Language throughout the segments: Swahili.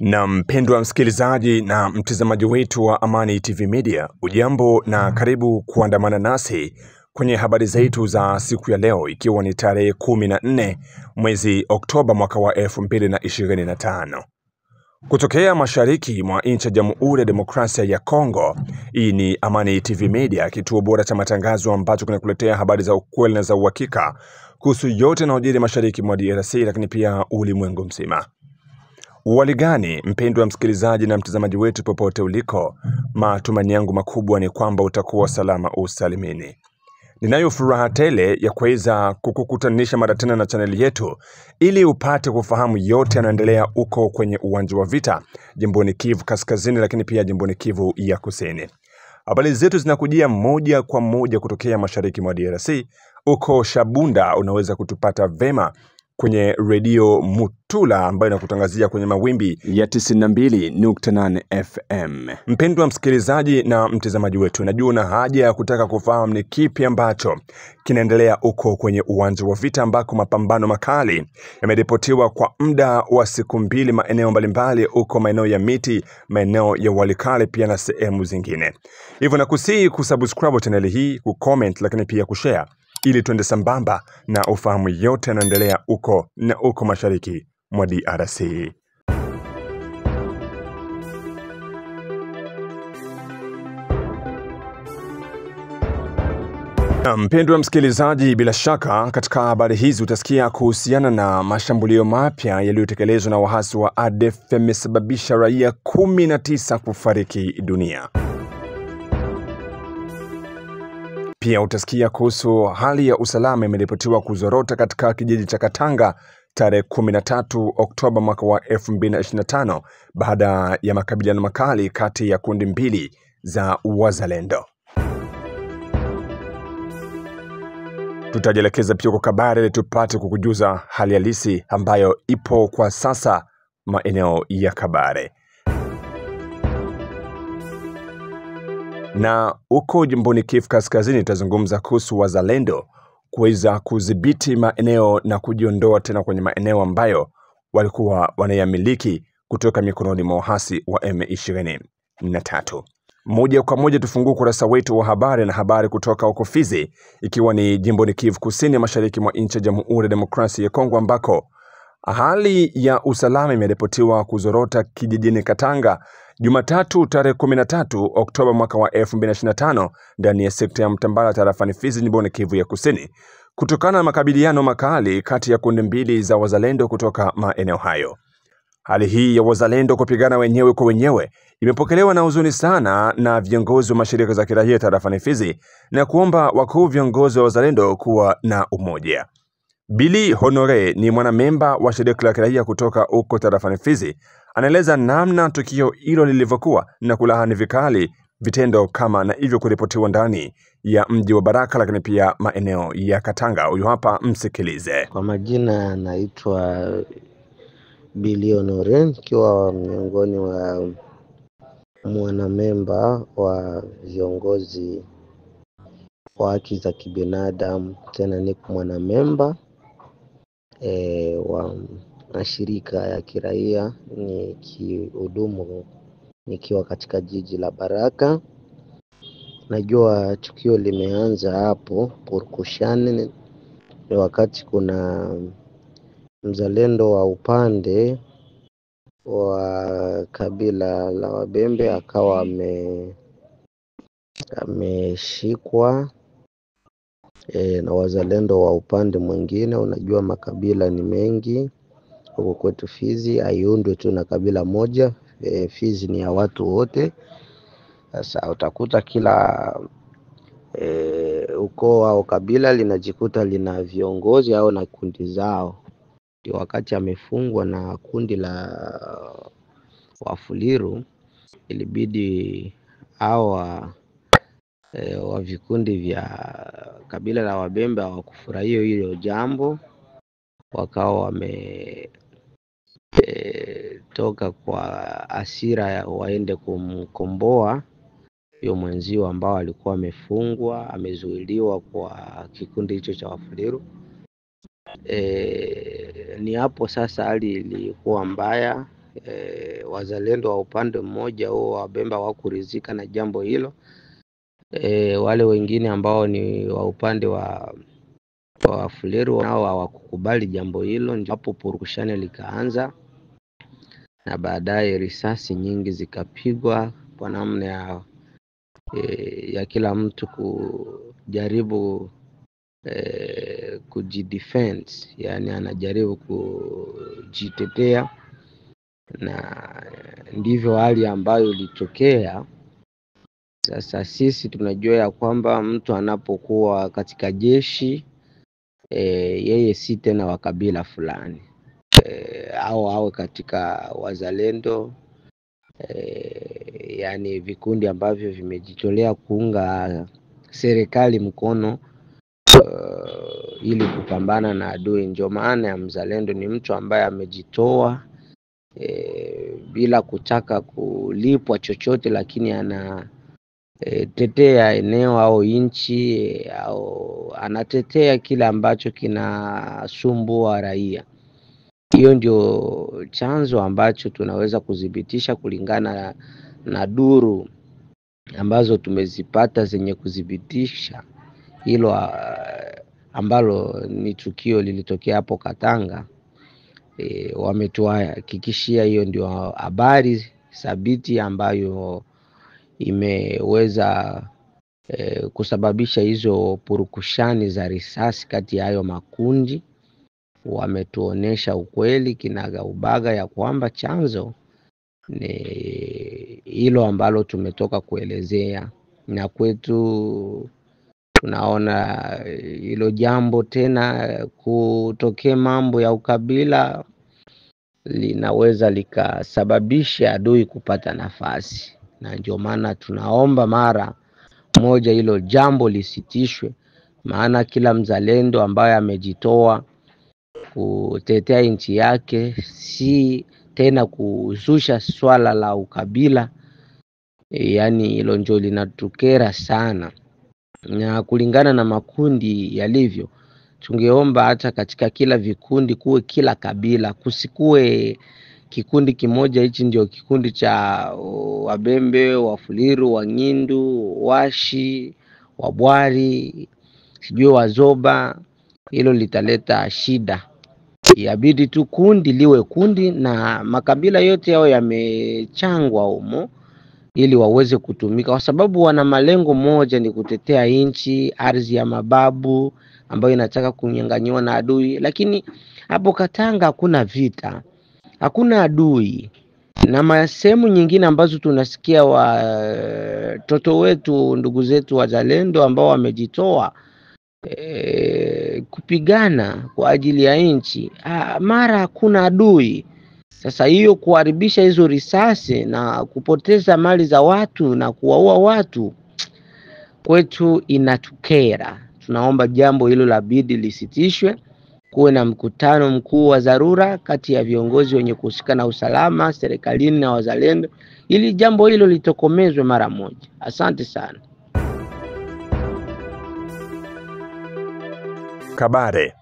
Na mpendwa msikilizaji na mtazamaji wetu wa Amani TV Media, ujambo na karibu kuandamana nasi kwenye habari zetu za siku ya leo, ikiwa ni tarehe 14 mwezi Oktoba mwaka wa 2025. Kutokea mashariki mwa nchi ya Jamhuri ya Demokrasia ya Kongo, hii ni Amani TV Media, kituo bora cha matangazo ambacho kinakuletea habari za ukweli na za uhakika kuhusu yote yanayojiri mashariki mwa DRC, lakini pia ulimwengu mzima. Waligani mpendwa msikilizaji na mtazamaji wetu popote uliko, matumaini yangu makubwa ni kwamba utakuwa salama usalimini. Ninayo furaha tele ya kuweza kukukutanisha mara tena na chaneli yetu ili upate kufahamu yote yanayoendelea uko kwenye uwanja wa vita jimboni Kivu Kaskazini, lakini pia jimboni Kivu ya Kusini. Habari zetu zinakujia moja kwa moja kutokea mashariki mwa DRC. Uko Shabunda unaweza kutupata vema kwenye redio Mutula ambayo inakutangazia kwenye mawimbi ya 92.8 FM. Mpendwa msikilizaji na mtazamaji wetu, najua una haja ya kutaka kufahamu ni kipi ambacho kinaendelea uko kwenye uwanja wa vita, ambako mapambano makali yameripotiwa kwa muda wa siku mbili maeneo mbalimbali uko maeneo ya Miti, maeneo ya Walikale pia na sehemu zingine. Hivyo nakusihi kusubscribe channel hii, kucomment, lakini pia kushare ili tuende sambamba na ufahamu yote yanaendelea uko mashariki mwa DRC. Mpendwa msikilizaji, bila shaka katika habari hizi utasikia kuhusiana na mashambulio mapya yaliyotekelezwa na waasi wa ADF yamesababisha raia 19 kufariki dunia. Pia utasikia kuhusu hali ya usalama imeripotiwa kuzorota katika kijiji cha Katanga tarehe 13 Oktoba mwaka wa 2025 baada ya makabiliano makali kati ya kundi mbili za wazalendo. Tutajelekeza pia kwa kabari ili tupate kukujuza hali halisi ambayo ipo kwa sasa maeneo ya Kabare. Na uko jimboni Kivu Kaskazini tutazungumza kuhusu wazalendo kuweza kudhibiti maeneo na kujiondoa tena kwenye maeneo ambayo walikuwa wanayamiliki kutoka mikononi mwa waasi wa M23. Moja kwa moja tufungue kurasa wetu wa habari na habari kutoka huko Fizi, ikiwa ni jimboni Kivu Kusini mashariki mwa nchi ya Jamhuri ya Demokrasia ya Kongo, ambako hali ya usalama imeripotiwa kuzorota kijijini Katanga Jumatatu tarehe 13 Oktoba mwaka wa 2025 ndani ya sekta ya Mtambala tarafani Fizi jimboni Kivu ya Kusini, kutokana na makabiliano makali kati ya kundi mbili za wazalendo kutoka maeneo hayo. Hali hii ya wazalendo kupigana wenyewe kwa wenyewe imepokelewa na huzuni sana na viongozi wa mashirika za kiraia tarafani Fizi na kuomba wakuu viongozi wa wazalendo kuwa na umoja. Billy Honore ni mwanamemba wa shirika la kiraia kutoka uko tarafani Fizi, anaeleza namna tukio hilo lilivyokuwa na kulaani vikali vitendo kama na hivyo kuripotiwa ndani ya mji wa Baraka, lakini pia maeneo ya Katanga. Huyu hapa, msikilize. Kwa majina naitwa Billy Honore, nikiwa miongoni wa mwanamemba wa viongozi wa haki za kibinadamu, tena ni mwanamemba wa mashirika ya kiraia nikihudumu nikiwa katika jiji la Baraka. Najua tukio limeanza hapo Purukushani wakati kuna mzalendo wa upande wa kabila la Wabembe akawa ameshikwa na wazalendo wa upande mwingine. Unajua makabila ni mengi huko kwetu Fizi, haiundwi tu na kabila moja. Fizi ni ya watu wote. Sasa utakuta kila ukoo au kabila linajikuta lina viongozi au na kundi zao. Ndio wakati amefungwa na kundi la Wafuliru, ilibidi hawa wa vikundi vya kabila la Wabembe hawakufurahia hilo jambo, wakawa toka kwa hasira waende kumkomboa huyo mwenzio ambao alikuwa amefungwa, amezuiliwa kwa kikundi hicho cha Wafuliru. Ni hapo sasa hali ilikuwa mbaya, wazalendo wa upande mmoja huo wa Bemba hawakuridhika na jambo hilo. Wale wengine ambao ni wa upande wa Wafuliru nao hawakukubali jambo hilo, ndipo purukushani likaanza, na baadaye risasi nyingi zikapigwa kwa namna ya kila mtu kujaribu kujidefend, yani anajaribu kujitetea, na ndivyo hali ambayo ilitokea. Sasa sisi tunajua ya kwamba mtu anapokuwa katika jeshi yeye si tena wa kabila fulani, au katika wazalendo, yani vikundi ambavyo vimejitolea kuunga serikali mkono ili kupambana na adui. Ndio maana ya mzalendo ni mtu ambaye amejitoa bila kutaka kulipwa chochote, lakini tetea eneo au nchi, au anatetea kile ambacho kinasumbua raia. Hiyo ndio chanzo ambacho tunaweza kudhibitisha kulingana na duru ambazo tumezipata zenye kudhibitisha hilo ambalo ni tukio lilitokea hapo Katanga. Wametuhakikishia hiyo ndio habari thabiti ambayo imeweza kusababisha hizo purukushani za risasi kati ya hayo makundi. Wametuonesha ukweli kinaga ubaga ya kwamba chanzo ni hilo ambalo tumetoka kuelezea, na kwetu tunaona hilo jambo tena kutokea mambo ya ukabila linaweza likasababisha adui kupata nafasi, na ndio maana tunaomba mara moja hilo jambo lisitishwe, maana kila mzalendo ambaye amejitoa kutetea nchi yake si tena kuzusha swala la ukabila. Yani hilo ndio linatukera sana, na kulingana na makundi yalivyo, tungeomba hata katika kila vikundi kuwe kila kabila, kusikue kikundi kimoja hichi ndio kikundi cha Wabembe, Wafuliru, Wangindu, Washi, Wabwari, sijui Wazoba. Hilo litaleta shida. Yabidi tu kundi liwe kundi na makabila yote yao yamechangwa humo ili waweze kutumika, kwa sababu wana malengo moja, ni kutetea nchi, ardhi ya mababu ambayo inataka kunyang'anywa na adui. Lakini hapo Katanga hakuna vita, hakuna adui, na sehemu nyingine ambazo tunasikia watoto wetu, ndugu zetu wazalendo ambao wamejitoa kupigana kwa ajili ya nchi, mara hakuna adui. Sasa hiyo kuharibisha hizo risasi na kupoteza mali za watu na kuwaua watu, kwetu inatukera. Tunaomba jambo hilo la bidi lisitishwe, kuwe na mkutano mkuu wa dharura kati ya viongozi wenye kuhusika na usalama serikalini na wazalendo, ili jambo hilo litokomezwe mara moja. Asante sana. Kabare.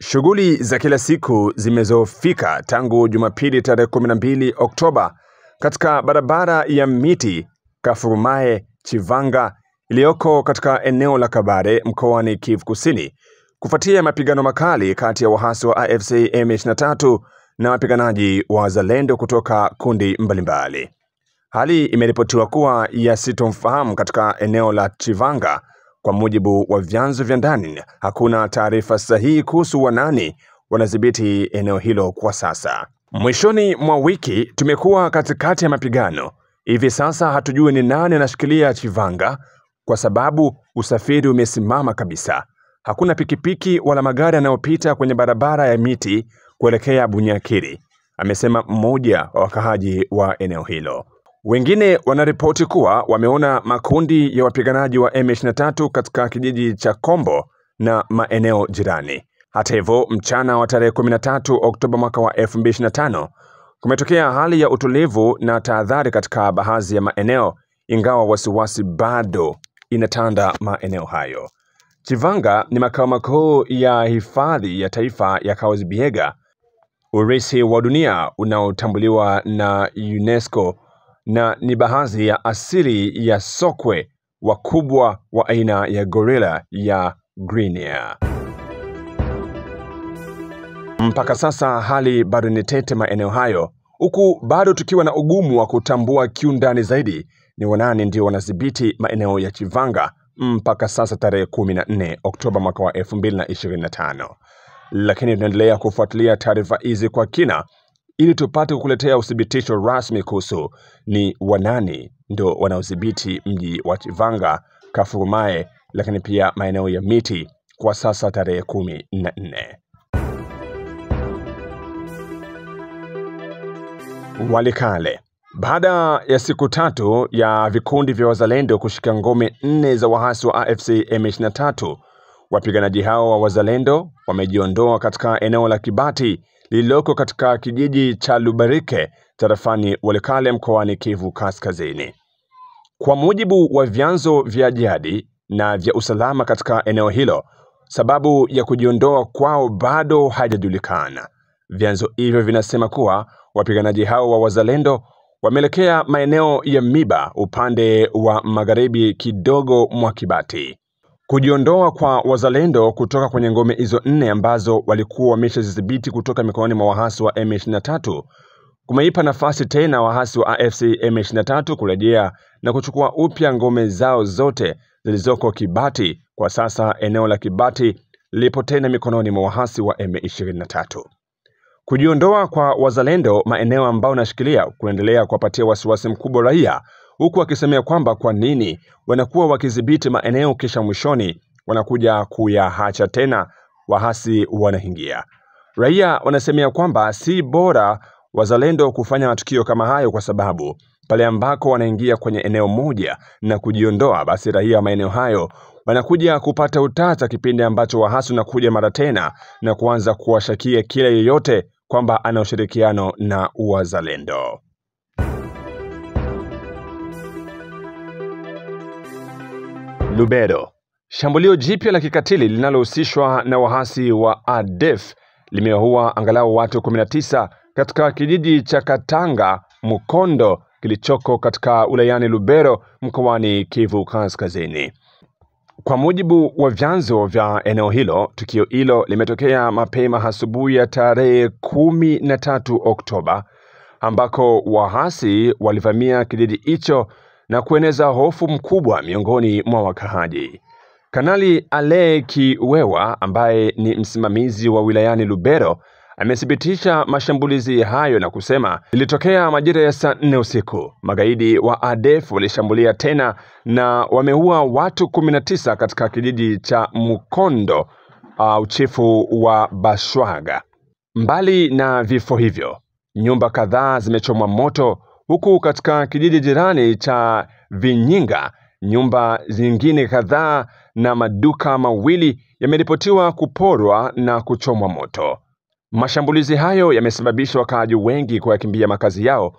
Shughuli za kila siku zimezofika tangu Jumapili tarehe 12 Oktoba katika barabara ya Miti Kafurumae Chivanga iliyoko katika eneo la Kabare mkoani Kivu Kusini, kufuatia mapigano makali kati ya waasi wa AFC M23 na wapiganaji wa Wazalendo kutoka kundi mbalimbali. Hali imeripotiwa kuwa ya sitomfahamu katika eneo la Chivanga. Kwa mujibu wa vyanzo vya ndani, hakuna taarifa sahihi kuhusu wanani wanadhibiti eneo hilo kwa sasa. Mwishoni mwa wiki tumekuwa katikati ya mapigano. Hivi sasa hatujui ni nani anashikilia Chivanga kwa sababu usafiri umesimama kabisa. Hakuna pikipiki wala magari yanayopita kwenye barabara ya Miti kuelekea Bunyakiri, amesema mmoja wa wakahaji wa eneo hilo. Wengine wanaripoti kuwa wameona makundi ya wapiganaji wa M23 katika kijiji cha Kombo na maeneo jirani. Hata hivyo, mchana wa tarehe 13 Oktoba mwaka wa 2025 kumetokea hali ya utulivu na tahadhari katika baadhi ya maeneo, ingawa wasiwasi bado inatanda maeneo hayo. Chivanga ni makao makuu ya hifadhi ya taifa ya Kahuzi-Biega, urithi wa dunia unaotambuliwa na UNESCO na ni baadhi ya asili ya sokwe wakubwa wa aina ya gorilla ya Guinea. Mpaka sasa hali bado ni tete maeneo hayo, huku bado tukiwa na ugumu wa kutambua kiundani zaidi ni wanani ndio wanadhibiti maeneo ya Chivanga mpaka sasa tarehe 14 Oktoba mwaka wa 2025. Lakini tunaendelea kufuatilia taarifa hizi kwa kina ili tupate kukuletea uthibitisho rasmi kuhusu ni wanani ndio wanaodhibiti mji wa Chivanga, Kafurumae, lakini pia maeneo ya Miti kwa sasa tarehe 14. Walikale. Baada ya siku 3 ya vikundi vya wazalendo kushika ngome 4 za waasi wa AFC M23, wapiganaji hao wa wazalendo wamejiondoa katika eneo la Kibati lililoko katika kijiji cha Lubarike tarafani Walikale mkoani Kivu Kaskazini. Kwa mujibu wa vyanzo vya jadi na vya usalama katika eneo hilo, sababu ya kujiondoa kwao bado haijajulikana. Vyanzo hivyo vinasema kuwa wapiganaji hao wa wazalendo wameelekea maeneo ya Miba upande wa magharibi kidogo mwa Kibati. Kujiondoa kwa wazalendo kutoka kwenye ngome hizo 4 ambazo walikuwa wameshazidhibiti kutoka mikononi mwa waasi wa M23 kumeipa nafasi tena waasi wa AFC M23 kurejea na kuchukua upya ngome zao zote zilizoko Kibati. Kwa sasa eneo la Kibati lipo tena mikononi mwa waasi wa M23. Kujiondoa kwa wazalendo maeneo ambao nashikilia kuendelea kuwapatia wasiwasi mkubwa raia, huku wakisemea kwamba kwa nini wanakuwa wakidhibiti maeneo kisha mwishoni wanakuja kuyaacha tena waasi wanaingia. Raia wanasemea kwamba si bora wazalendo kufanya matukio kama hayo, kwa sababu pale ambako wanaingia kwenye eneo moja na kujiondoa, basi raia maeneo hayo wanakuja kupata utata kipindi ambacho waasi wanakuja mara tena na kuanza kuwashakia kila yeyote kwamba ana ushirikiano na wazalendo. Lubero. Shambulio jipya la kikatili linalohusishwa na waasi wa ADF limeua angalau watu 19 katika kijiji cha Katanga Mukondo kilichoko katika wilayani Lubero mkoani Kivu Kaskazini. Kwa mujibu wa vyanzo vya eneo hilo, tukio hilo limetokea mapema asubuhi ya tarehe 13 Oktoba ambako waasi walivamia kijiji hicho na kueneza hofu mkubwa miongoni mwa wakaaji. Kanali Ale Kiwewa ambaye ni msimamizi wa wilayani Lubero amethibitisha mashambulizi hayo na kusema ilitokea majira ya saa 4 usiku. Magaidi wa ADF walishambulia tena na wameua watu 19 katika kijiji cha Mukondo, uchifu wa Bashwaga. Mbali na vifo hivyo, nyumba kadhaa zimechomwa moto, huku katika kijiji jirani cha Vinyinga nyumba zingine kadhaa na maduka mawili yameripotiwa kuporwa na kuchomwa moto. Mashambulizi hayo yamesababisha wakaaji wengi kuyakimbia makazi yao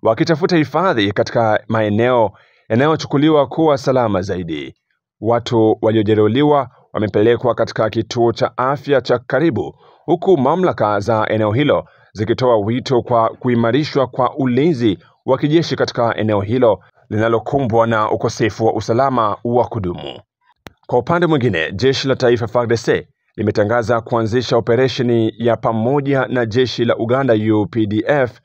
wakitafuta hifadhi katika maeneo yanayochukuliwa kuwa salama zaidi. Watu waliojeruhiwa wamepelekwa katika kituo cha afya cha karibu, huku mamlaka za eneo hilo zikitoa wito kwa kuimarishwa kwa ulinzi wa kijeshi katika eneo hilo linalokumbwa na ukosefu wa usalama wa kudumu. Kwa upande mwingine, jeshi la taifa FARDC limetangaza kuanzisha operesheni ya pamoja na jeshi la Uganda UPDF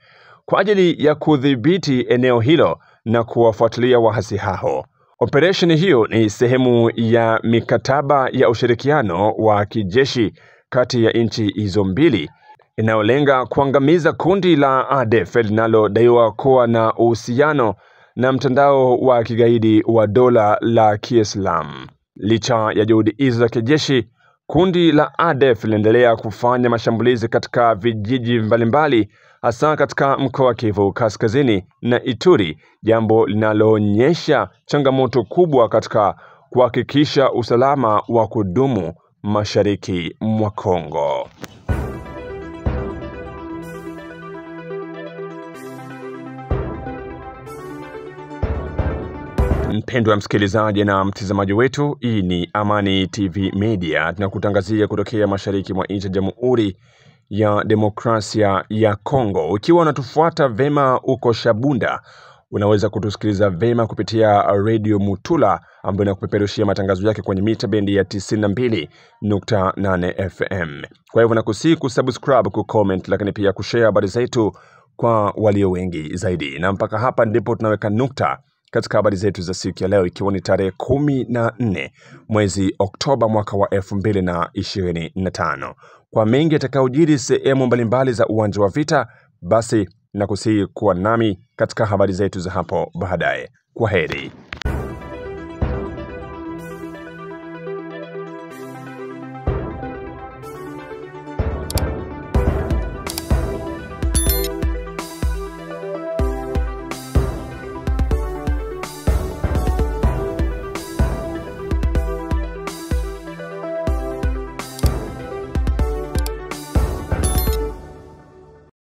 kwa ajili ya kudhibiti eneo hilo na kuwafuatilia waasi hao. Operesheni hiyo ni sehemu ya mikataba ya ushirikiano wa kijeshi kati ya nchi hizo mbili inayolenga kuangamiza kundi la ADF linalodaiwa kuwa na uhusiano na mtandao wa kigaidi wa dola la Kiislamu. Licha ya juhudi hizo za kijeshi, kundi la ADF linaendelea kufanya mashambulizi katika vijiji mbalimbali, hasa katika mkoa wa Kivu Kaskazini na Ituri, jambo linaloonyesha changamoto kubwa katika kuhakikisha usalama wa kudumu mashariki mwa Kongo. Mpendwa msikilizaji na mtazamaji wetu, hii ni Amani TV Media. Tunakutangazia kutokea mashariki mwa nchi ya Jamhuri ya Demokrasia ya Kongo. Ukiwa unatufuata vema uko Shabunda, unaweza kutusikiliza vema kupitia Radio Mutula ambayo inakupeperushia matangazo yake kwenye mita bendi ya 92.8 FM. Kwa hivyo nakusihi kusubscribe, kucomment, lakini pia kushare habari zetu kwa walio wengi zaidi. Na mpaka hapa ndipo tunaweka nukta katika habari zetu za siku ya leo, ikiwa ni tarehe 14 mwezi Oktoba mwaka wa 2025. Kwa mengi yatakayojiri sehemu mbalimbali za uwanja wa vita, basi nakusihi kuwa nami katika habari zetu za hapo baadaye. Kwaheri.